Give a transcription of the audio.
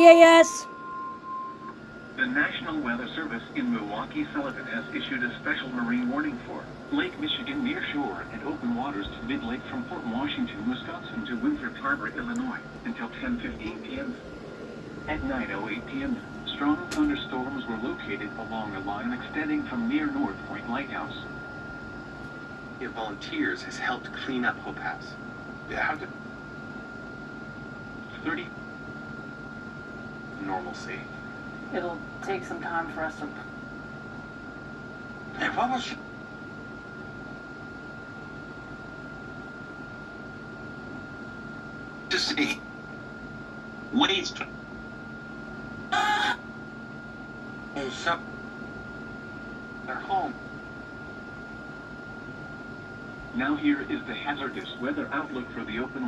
EAS. The National Weather Service in Milwaukee-Sullivan has issued a special marine warning for Lake Michigan near shore and open waters to mid-lake from Port Washington, Wisconsin to Winthrop Harbor, Illinois, until 10:15 p.m. At 9:08 p.m., strong thunderstorms were located along a line extending from near North Point Lighthouse. Volunteers has helped clean up Hope House. How did 30 Normalcy. It'll take some time for us to... Hey, what was... To see... Wade's... They're home. Now here is the hazardous weather outlook for the open